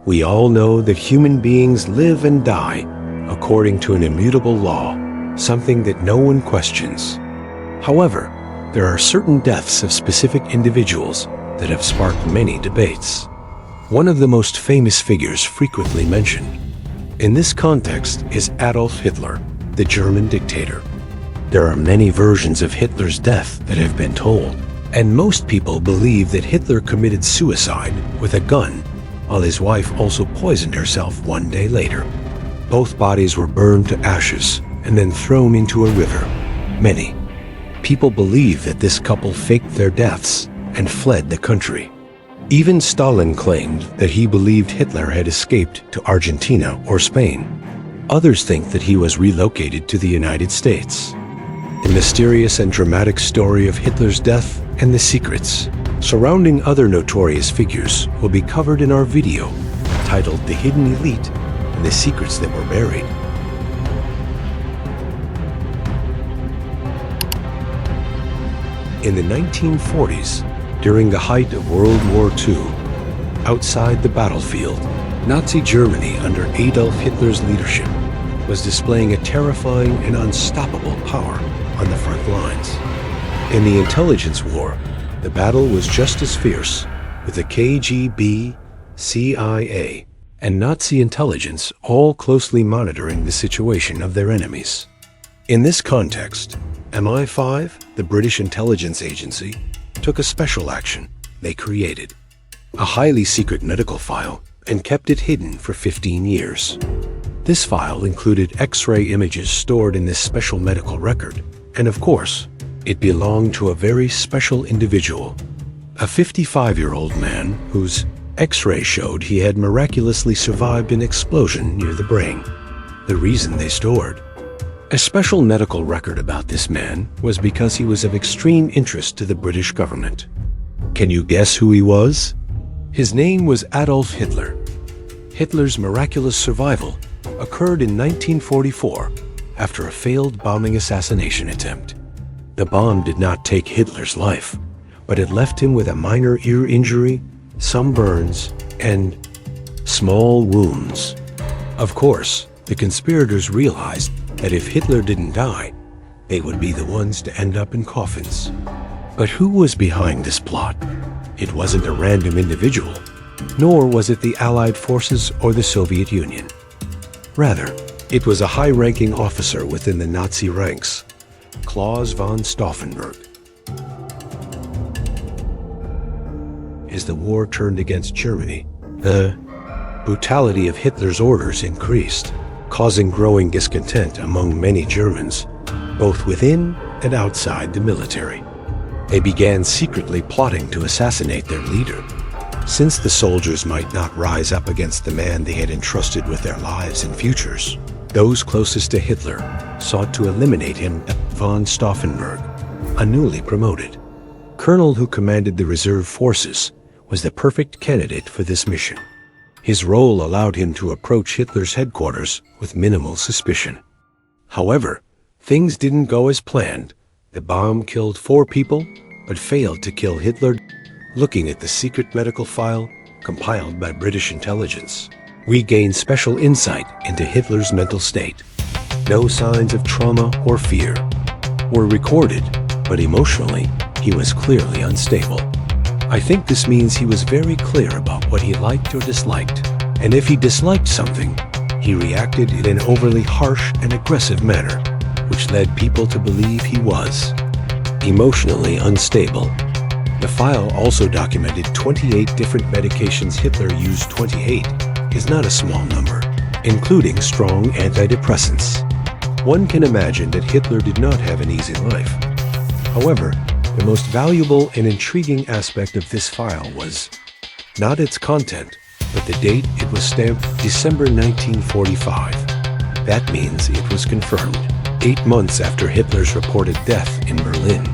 We all know that human beings live and die according to an immutable law, something that no one questions. However, there are certain deaths of specific individuals that have sparked many debates. One of the most famous figures frequently mentioned in this context is Adolf Hitler, the German dictator. There are many versions of Hitler's death that have been told, and most people believe that Hitler committed suicide with a gun, while his wife also poisoned herself one day later. Both bodies were burned to ashes and then thrown into a river. Many people believe that this couple faked their deaths and fled the country. Even Stalin claimed that he believed Hitler had escaped to Argentina or Spain. Others think that he was relocated to the United States. The mysterious and dramatic story of Hitler's death and the secrets surrounding other notorious figures will be covered in our video titled The Hidden Elite and the Secrets That Were Buried. In the 1940s, during the height of World War II, outside the battlefield, Nazi Germany under Adolf Hitler's leadership was displaying a terrifying and unstoppable power on the front lines. In the intelligence war, the battle was just as fierce, with the KGB, CIA, and Nazi intelligence all closely monitoring the situation of their enemies. In this context, MI5, the British intelligence agency, took a special action. They created a highly secret medical file and kept it hidden for 15 years. This file included X-ray images stored in this special medical record, and of course, it belonged to a very special individual, a 55-year-old man whose X-ray showed he had miraculously survived an explosion near the brain. The reason they stored a special medical record about this man was because he was of extreme interest to the British government. Can you guess who he was? His name was Adolf Hitler. Hitler's miraculous survival occurred in 1944 after a failed bombing assassination attempt. The bomb did not take Hitler's life, but it left him with a minor ear injury, some burns, and small wounds. Of course, the conspirators realized that if Hitler didn't die, they would be the ones to end up in coffins. But who was behind this plot? It wasn't a random individual, nor was it the Allied forces or the Soviet Union. Rather, it was a high-ranking officer within the Nazi ranks, Claus von Stauffenberg. As the war turned against Germany, the brutality of Hitler's orders increased, causing growing discontent among many Germans, both within and outside the military. They began secretly plotting to assassinate their leader. Since the soldiers might not rise up against the man they had entrusted with their lives and futures, those closest to Hitler sought to eliminate him. Von Stauffenberg, a newly promoted colonel who commanded the reserve forces, was the perfect candidate for this mission. His role allowed him to approach Hitler's headquarters with minimal suspicion. However, things didn't go as planned. The bomb killed 4 people, but failed to kill Hitler. Looking at the secret medical file compiled by British intelligence, we gained special insight into Hitler's mental state. No signs of trauma or fear were recorded, but emotionally, he was clearly unstable. I think this means he was very clear about what he liked or disliked, and if he disliked something, he reacted in an overly harsh and aggressive manner, which led people to believe he was emotionally unstable. The file also documented 28 different medications Hitler used. 28 is not a small number, including strong antidepressants. One can imagine that Hitler did not have an easy life. However, the most valuable and intriguing aspect of this file was not its content, but the date it was stamped December 1945. That means it was confirmed 8 months after Hitler's reported death in Berlin.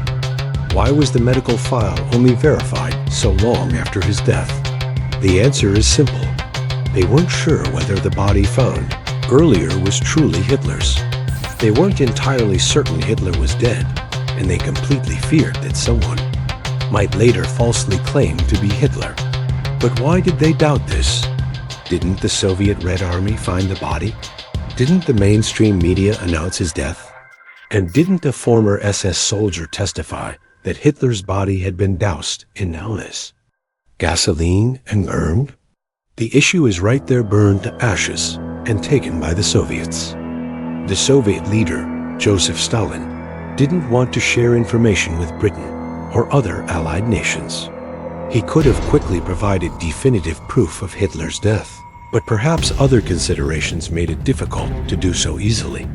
Why was the medical file only verified so long after his death? The answer is simple. They weren't sure whether the body found earlier was truly Hitler's. They weren't entirely certain Hitler was dead, and they completely feared that someone might later falsely claim to be Hitler. But why did they doubt this? Didn't the Soviet Red Army find the body? Didn't the mainstream media announce his death? And didn't a former SS soldier testify that Hitler's body had been doused in illness, gasoline, and burned? The issue is right there, burned to ashes and taken by the Soviets. The Soviet leader, Joseph Stalin, didn't want to share information with Britain or other Allied nations. He could have quickly provided definitive proof of Hitler's death, but perhaps other considerations made it difficult to do so easily.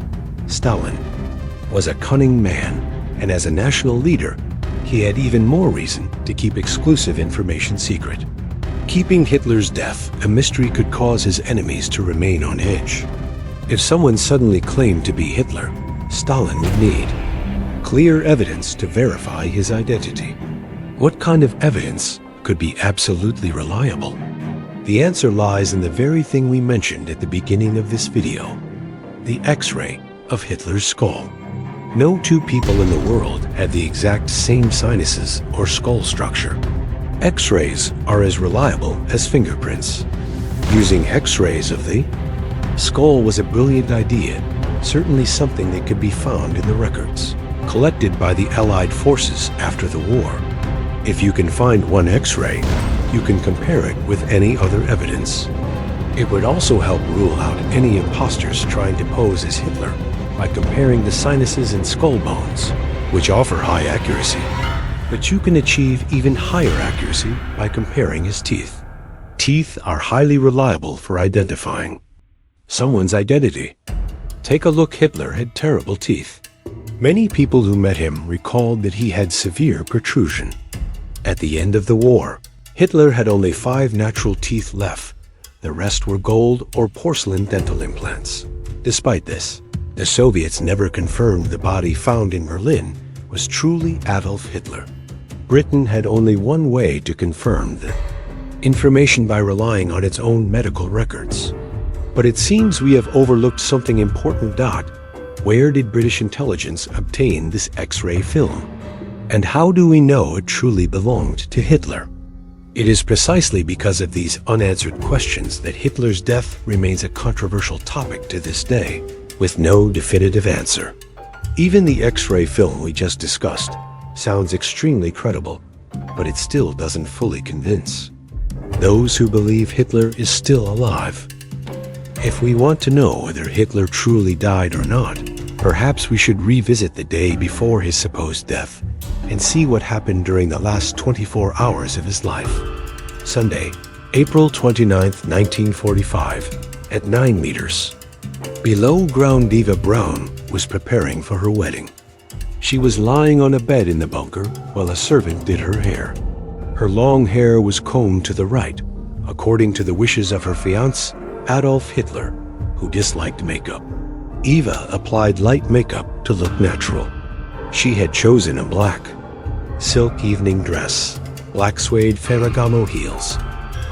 Stalin was a cunning man, and as a national leader, he had even more reason to keep exclusive information secret. Keeping Hitler's death a mystery could cause his enemies to remain on edge. If someone suddenly claimed to be Hitler, Stalin would need clear evidence to verify his identity. What kind of evidence could be absolutely reliable? The answer lies in the very thing we mentioned at the beginning of this video, the X-ray of Hitler's skull. No two people in the world had the exact same sinuses or skull structure. X-rays are as reliable as fingerprints. Using X-rays of the skull was a brilliant idea, certainly something that could be found in the records collected by the Allied forces after the war. If you can find one X-ray, you can compare it with any other evidence. It would also help rule out any imposters trying to pose as Hitler by comparing the sinuses and skull bones, which offer high accuracy. But you can achieve even higher accuracy by comparing his teeth. Teeth are highly reliable for identifying someone's identity. Take a look. Hitler had terrible teeth. Many people who met him recalled that he had severe protrusion. At the end of the war, Hitler had only 5 natural teeth left. The rest were gold or porcelain dental implants. Despite this, the Soviets never confirmed the body found in Berlin was truly Adolf Hitler. Britain had only one way to confirm the information, by relying on its own medical records. But it seems we have overlooked something important. Where did British intelligence obtain this X-ray film? And how do we know it truly belonged to Hitler? It is precisely because of these unanswered questions that Hitler's death remains a controversial topic to this day, with no definitive answer. Even the X-ray film we just discussed sounds extremely credible, but it still doesn't fully convince those who believe Hitler is still alive. If we want to know whether Hitler truly died or not, perhaps we should revisit the day before his supposed death and see what happened during the last 24 hours of his life. Sunday, April 29, 1945, at 9 meters. Below ground, Eva Braun was preparing for her wedding. She was lying on a bed in the bunker while a servant did her hair. Her long hair was combed to the right, according to the wishes of her fiancé, Adolf Hitler, who disliked makeup. Eva applied light makeup to look natural. She had chosen a black silk evening dress, black suede Ferragamo heels,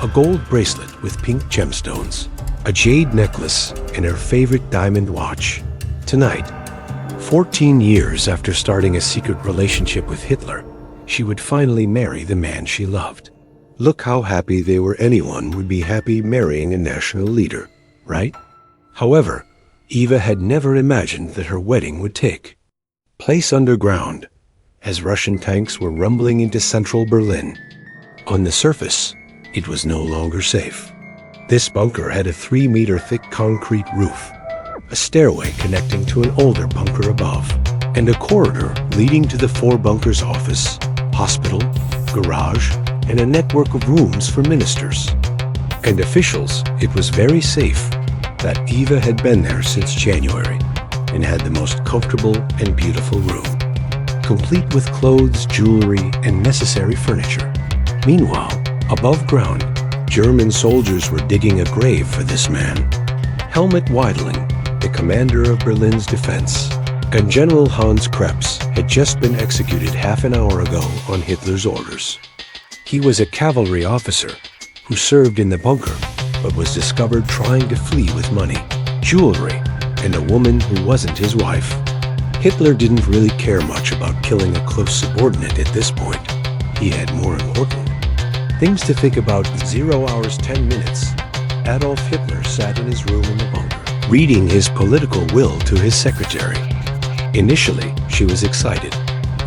a gold bracelet with pink gemstones, a jade necklace, and her favorite diamond watch. Tonight, 14 years after starting a secret relationship with Hitler, she would finally marry the man she loved. Look how happy they were. Anyone would be happy marrying a national leader, right? However, Eva had never imagined that her wedding would take place underground, as Russian tanks were rumbling into central Berlin. On the surface, it was no longer safe. This bunker had a 3-meter thick concrete roof, a stairway connecting to an older bunker above, and a corridor leading to the 4 bunkers' office, hospital, garage, and a network of rooms for ministers and officials. It was very safe. That Eva had been there since January and had the most comfortable and beautiful room, complete with clothes, jewelry, and necessary furniture. Meanwhile, above ground, German soldiers were digging a grave for this man. Helmut Weidling, the commander of Berlin's defense, and General Hans Krebs had just been executed half an hour ago on Hitler's orders. He was a cavalry officer who served in the bunker, but was discovered trying to flee with money, jewelry, and a woman who wasn't his wife. Hitler didn't really care much about killing a close subordinate at this point. He had more important things to think about. 0 hours 10 minutes. Adolf Hitler sat in his room in the bunker, reading his political will to his secretary. Initially, she was excited,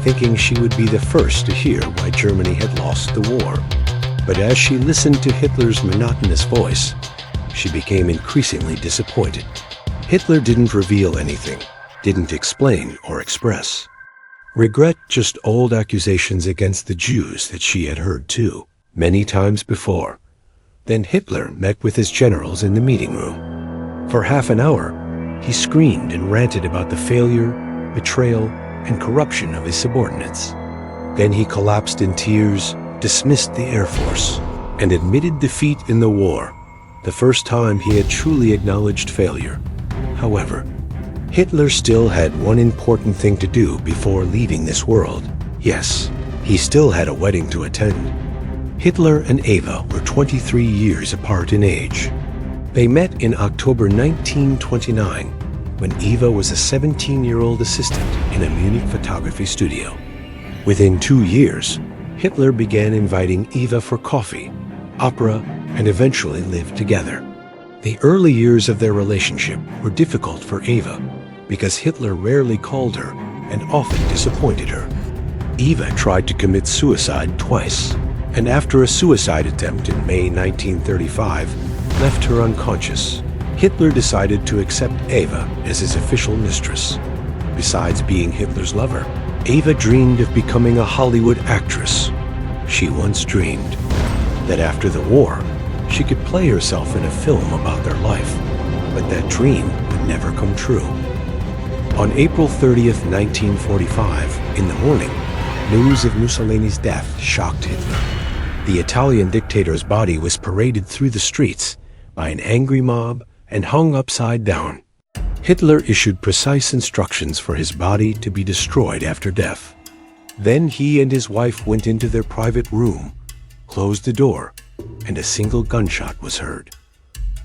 thinking she would be the first to hear why Germany had lost the war. But as she listened to Hitler's monotonous voice, she became increasingly disappointed. Hitler didn't reveal anything, didn't explain or express. Regret, just old accusations against the Jews that she had heard too, many times before. Then Hitler met with his generals in the meeting room. For half an hour, he screamed and ranted about the failure, betrayal, and corruption of his subordinates. Then he collapsed in tears, dismissed the Air Force, and admitted defeat in the war, the first time he had truly acknowledged failure. However, Hitler still had one important thing to do before leaving this world. Yes, he still had a wedding to attend. Hitler and Eva were 23 years apart in age. They met in October 1929, when Eva was a 17-year-old assistant in a Munich photography studio. Within 2 years, Hitler began inviting Eva for coffee, opera, and eventually lived together. The early years of their relationship were difficult for Eva because Hitler rarely called her and often disappointed her. Eva tried to commit suicide twice, and after a suicide attempt in May 1935, left her unconscious. Hitler decided to accept Eva as his official mistress. Besides being Hitler's lover, Eva dreamed of becoming a Hollywood actress. She once dreamed that after the war, she could play herself in a film about their life, but that dream would never come true. On April 30th, 1945, in the morning, news of Mussolini's death shocked Hitler. The Italian dictator's body was paraded through the streets by an angry mob and hung upside down. Hitler issued precise instructions for his body to be destroyed after death. Then he and his wife went into their private room, closed the door, and a single gunshot was heard.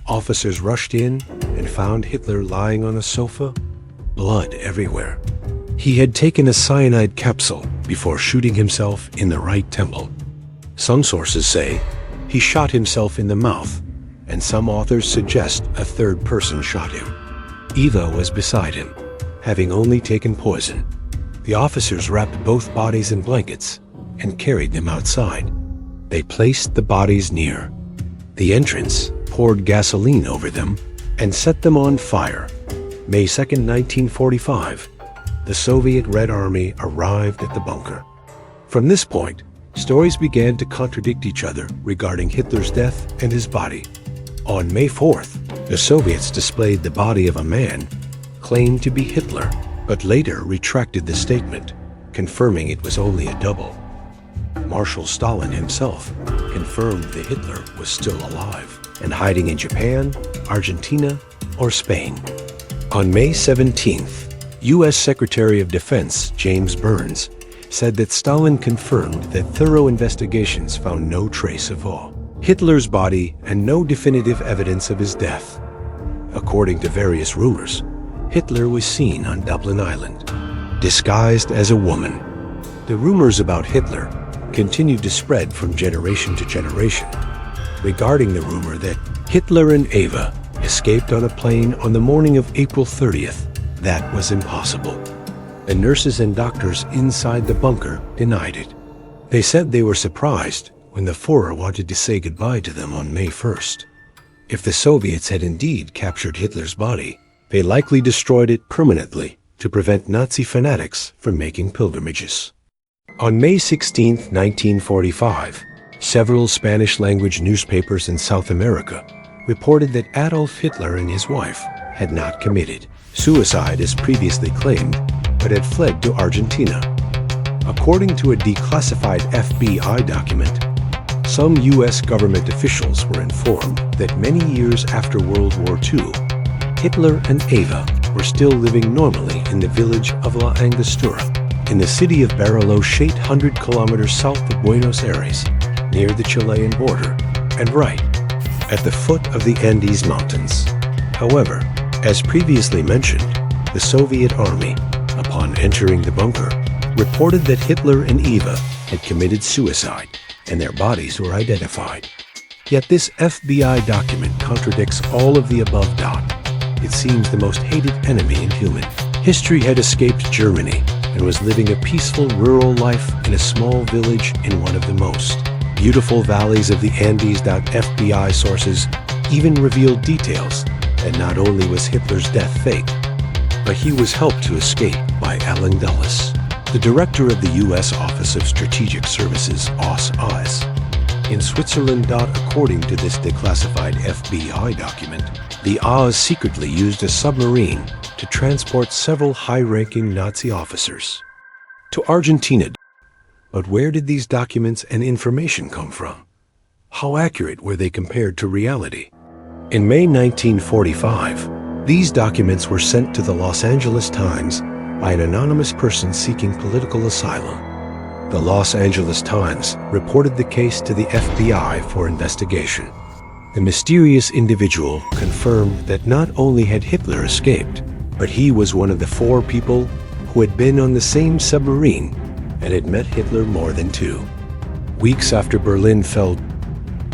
Officers rushed in and found Hitler lying on a sofa, blood everywhere. He had taken a cyanide capsule before shooting himself in the right temple. Some sources say he shot himself in the mouth, and some authors suggest a third person shot him. Eva was beside him, having only taken poison. The officers wrapped both bodies in blankets and carried them outside. They placed the bodies near the entrance, poured gasoline over them, and set them on fire. May 2nd, 1945, the Soviet Red Army arrived at the bunker. From this point, stories began to contradict each other regarding Hitler's death and his body. On May 4th, the Soviets displayed the body of a man claimed to be Hitler, but later retracted the statement, confirming it was only a double. Marshal Stalin himself confirmed that Hitler was still alive and hiding in Japan, Argentina, or Spain. On May 17th, U.S. Secretary of Defense James Burns said that Stalin confirmed that thorough investigations found no trace of Hitler's body and no definitive evidence of his death. According to various rumors, Hitler was seen on Dublin Island, disguised as a woman. The rumors about Hitler continued to spread from generation to generation. Regarding the rumor that Hitler and Eva escaped on a plane on the morning of April 30th, that was impossible. The nurses and doctors inside the bunker denied it. They said they were surprised when the Führer wanted to say goodbye to them on May 1st. If the Soviets had indeed captured Hitler's body, they likely destroyed it permanently to prevent Nazi fanatics from making pilgrimages. On May 16, 1945, several Spanish-language newspapers in South America reported that Adolf Hitler and his wife had not committed suicide as previously claimed, but had fled to Argentina. According to a declassified FBI document, some U.S. government officials were informed that many years after World War II, Hitler and Eva were still living normally in the village of La Angostura, in the city of Bariloche, 800 kilometers south of Buenos Aires, near the Chilean border, and right at the foot of the Andes Mountains. However, as previously mentioned, the Soviet army, upon entering the bunker, reported that Hitler and Eva had committed suicide, and their bodies were identified. Yet this FBI document contradicts all of the above. It seems the most hated enemy in human history had escaped Germany and was living a peaceful rural life in a small village in one of the most beautiful valleys of the Andes. FBI sources even revealed details that not only was Hitler's death fake, but he was helped to escape by Alan Dulles, the director of the U.S. Office of Strategic Services, OSS, in Switzerland. According to this declassified FBI document, the OSS secretly used a submarine to transport several high-ranking Nazi officers to Argentina. But where did these documents and information come from? How accurate were they compared to reality? In May 1945, these documents were sent to the Los Angeles Times by an anonymous person seeking political asylum. The Los Angeles Times reported the case to the FBI for investigation. The mysterious individual confirmed that not only had Hitler escaped, but he was one of the 4 people who had been on the same submarine and had met Hitler more than 2 weeks after Berlin fell.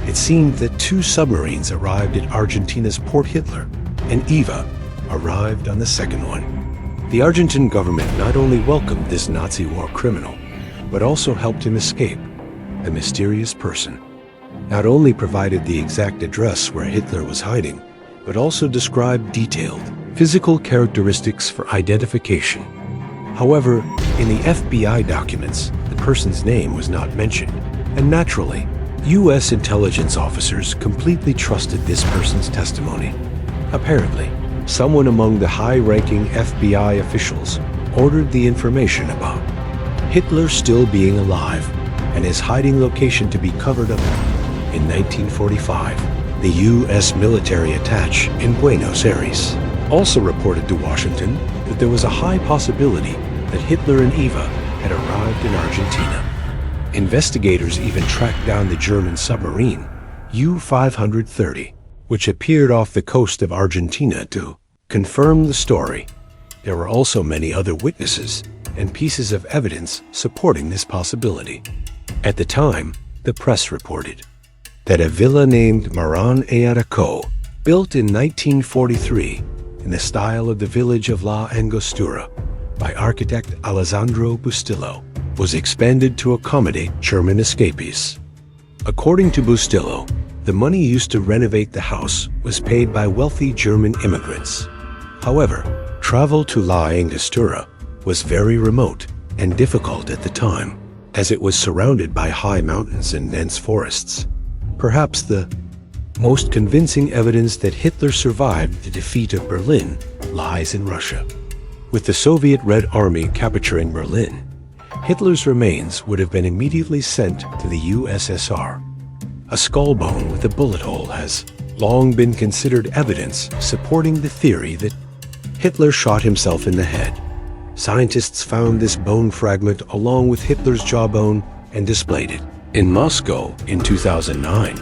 It seemed that 2 submarines arrived at Argentina's Port Hitler, and Eva arrived on the second one. The Argentine government not only welcomed this Nazi war criminal, but also helped him escape. The mysterious person not only provided the exact address where Hitler was hiding, but also described detailed physical characteristics for identification. However, in the FBI documents, the person's name was not mentioned, and naturally, U.S. intelligence officers completely trusted this person's testimony. Apparently, someone among the high-ranking FBI officials ordered the information about Hitler still being alive and his hiding location to be covered up. In 1945, the U.S. military attaché in Buenos Aires also reported to Washington that there was a high possibility that Hitler and Eva had arrived in Argentina. Investigators even tracked down the German submarine U-530, which appeared off the coast of Argentina to confirm the story. There were also many other witnesses and pieces of evidence supporting this possibility. At the time, the press reported that a villa named Maran e Araco, built in 1943 in the style of the village of La Angostura by architect Alessandro Bustillo, was expanded to accommodate German escapees. According to Bustillo, the money used to renovate the house was paid by wealthy German immigrants. However, travel to La Angostura was very remote and difficult at the time, as it was surrounded by high mountains and dense forests. Perhaps the most convincing evidence that Hitler survived the defeat of Berlin lies in Russia. With the Soviet Red Army capturing Berlin, Hitler's remains would have been immediately sent to the USSR. A skull bone with a bullet hole has long been considered evidence supporting the theory that Hitler shot himself in the head. Scientists found this bone fragment along with Hitler's jawbone and displayed it. In Moscow in 2009,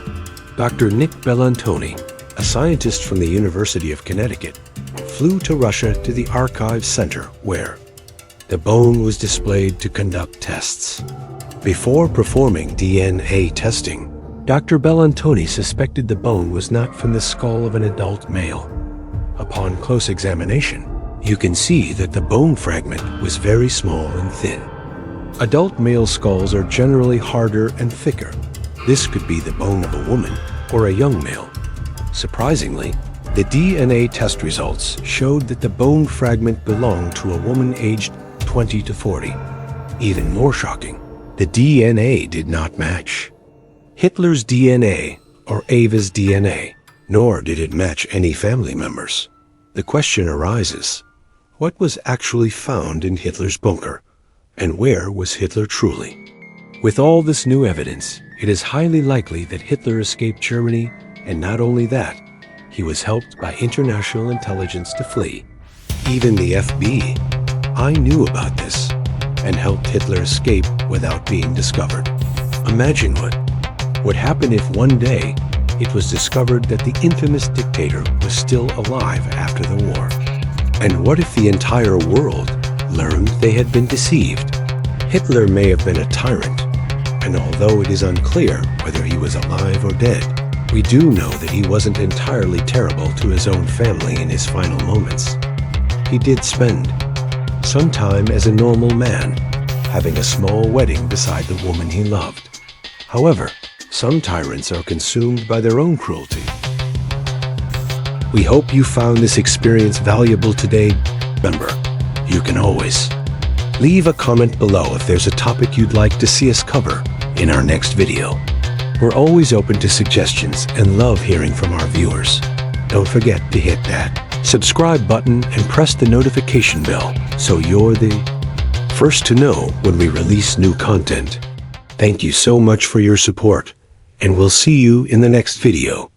Dr. Nick Bellantoni, a scientist from the University of Connecticut, flew to Russia to the Archive Center where the bone was displayed to conduct tests. Before performing DNA testing, Dr. Bellantoni suspected the bone was not from the skull of an adult male. Upon close examination, you can see that the bone fragment was very small and thin. Adult male skulls are generally harder and thicker. This could be the bone of a woman or a young male. Surprisingly, the DNA test results showed that the bone fragment belonged to a woman aged 20 to 40. Even more shocking, the DNA did not match Hitler's DNA or Eva's DNA, nor did it match any family members. The question arises, what was actually found in Hitler's bunker? And where was Hitler truly? With all this new evidence, it is highly likely that Hitler escaped Germany, and not only that, he was helped by international intelligence to flee. Even the FBI knew about this and helped Hitler escape without being discovered. Imagine what would happen if one day it was discovered that the infamous dictator was still alive after the war. And what if the entire world learned they had been deceived? Hitler may have been a tyrant, and although it is unclear whether he was alive or dead, We do know that he wasn't entirely terrible to his own family in his final moments. He did spend some time as a normal man, having a small wedding beside the woman he loved. However, some tyrants are consumed by their own cruelty. We hope you found this experience valuable today. Remember, you can always leave a comment below if there's a topic you'd like to see us cover in our next video. We're always open to suggestions and love hearing from our viewers. Don't forget to hit that subscribe button and press the notification bell so you're the first to know when we release new content. Thank you so much for your support, and we'll see you in the next video.